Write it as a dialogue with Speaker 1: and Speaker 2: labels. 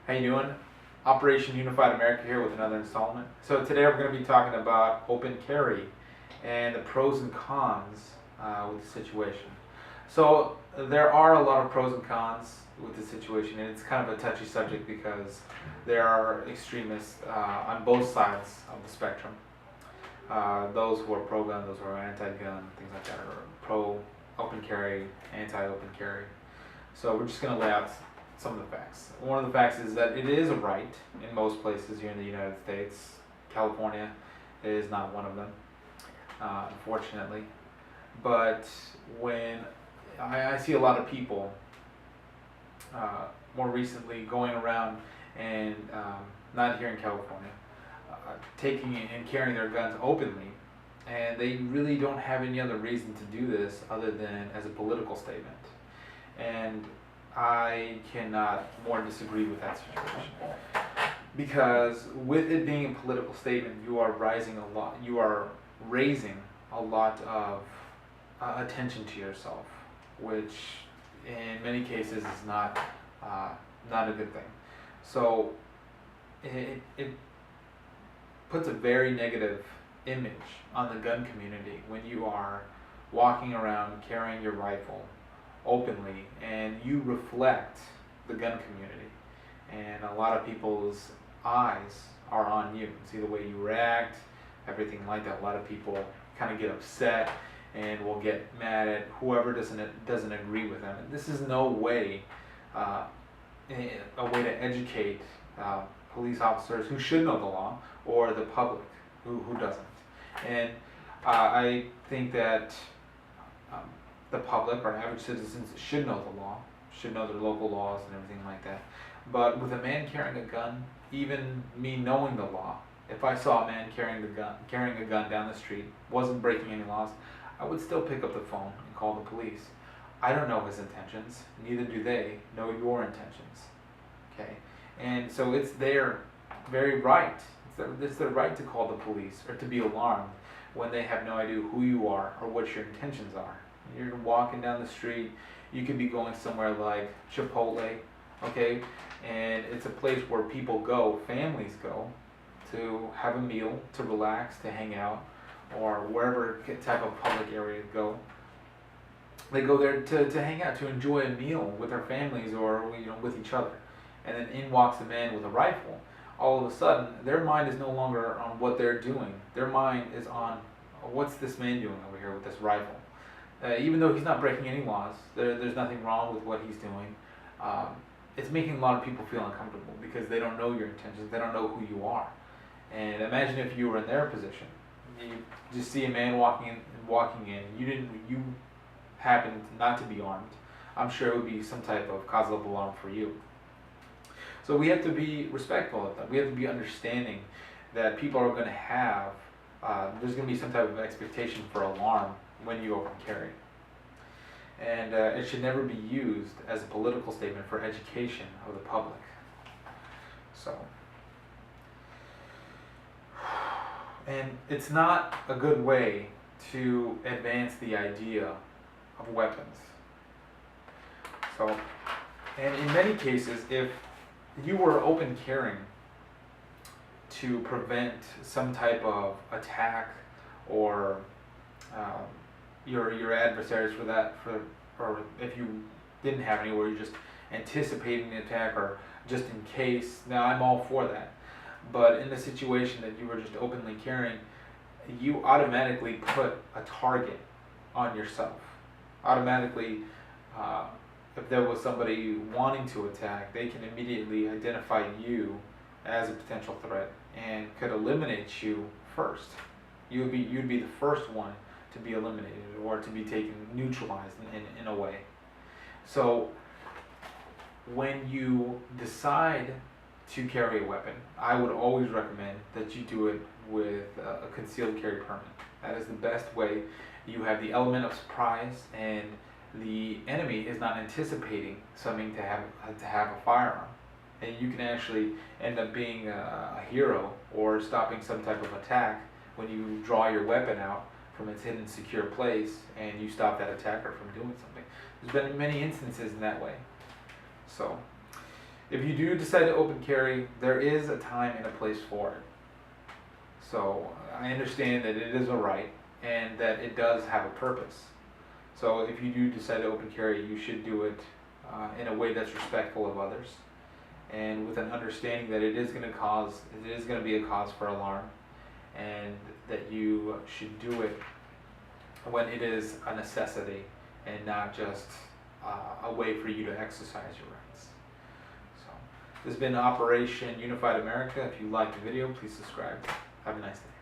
Speaker 1: How you doing? Operation Unified America here with another installment. So today we're going to be talking about open carry and the pros and cons with the situation. So there are a lot of pros and cons with the situation, and it's kind of a touchy subject because there are extremists on both sides of the spectrum. Those who are pro-gun, those who are anti-gun, things like that, or pro-open carry, anti-open carry. So we're just going to lay out some of the facts. One of the facts is that it is a right in most places here in the United States. California is not one of them, unfortunately. But when I see a lot of people more recently going around and not here in California, taking and carrying their guns openly, and they really don't have any other reason to do this other than as a political statement. And I cannot more disagree with that situation, because with it being a political statement, you are raising a lot of attention to yourself, which in many cases is not a good thing. So it puts a very negative image on the gun community when you are walking around carrying your rifle openly and you reflect the gun community, and a lot of people's eyes are on you, see the way you react, everything like that. A lot of people kind of get upset and will get mad at whoever doesn't agree with them. And this is no way a way to educate police officers who should know the law, or the public who doesn't. And I think that the public or average citizens should know the law, should know their local laws and everything like that. But with a man carrying a gun, even me knowing the law, if I saw a man carrying a gun down the street, wasn't breaking any laws, I would still pick up the phone and call the police. I don't know his intentions, neither do they know your intentions. Okay? And so it's their very right. It's their right to call the police or to be alarmed when they have no idea who you are or what your intentions are. You're walking down the street, you could be going somewhere like Chipotle, okay? And it's a place where people go, families go, to have a meal, to relax, to hang out, or wherever type of public area to go. They go there to hang out, to enjoy a meal with their families or with each other. And then in walks a man with a rifle. All of a sudden, their mind is no longer on what they're doing. Their mind is on, what's this man doing over here with this rifle? Even though he's not breaking any laws, there's nothing wrong with what he's doing. It's making a lot of people feel uncomfortable because they don't know your intentions, they don't know who you are. And imagine if you were in their position. You just see a man walking in, you happen not to be armed. I'm sure it would be some type of cause of alarm for you. So we have to be respectful of that. We have to be understanding that people are going to have, there's going to be some type of expectation for alarm when you open carry. And it should never be used as a political statement for education of the public. So, and it's not a good way to advance the idea of weapons. So, and in many cases, if you were open carrying to prevent some type of attack or your adversaries or if you didn't have any, or you're just anticipating the attack or just in case, now I'm all for that. But in the situation that you were just openly carrying, you automatically put a target on yourself. Automatically, if there was somebody wanting to attack, they can immediately identify you as a potential threat and could eliminate you first. You'd be the first one to be eliminated or to be neutralized in a way. So when you decide to carry a weapon, I would always recommend that you do it with a concealed carry permit. That is the best way. You have the element of surprise, and the enemy is not anticipating something to have a firearm, and you can actually end up being a hero or stopping some type of attack when you draw your weapon out from its hidden secure place and you stop that attacker from doing something. There's been many instances in that way. So If you do decide to open carry, there is a time and a place for it. So I understand that it is a right and that it does have a purpose. So if you do decide to open carry, you should do it in a way that's respectful of others, and with an understanding that it is going to be a cause for alarm, and that you should do it when it is a necessity and not just a way for you to exercise your rights. So this has been Operation Unified America. If you liked the video, please subscribe. Have a nice day.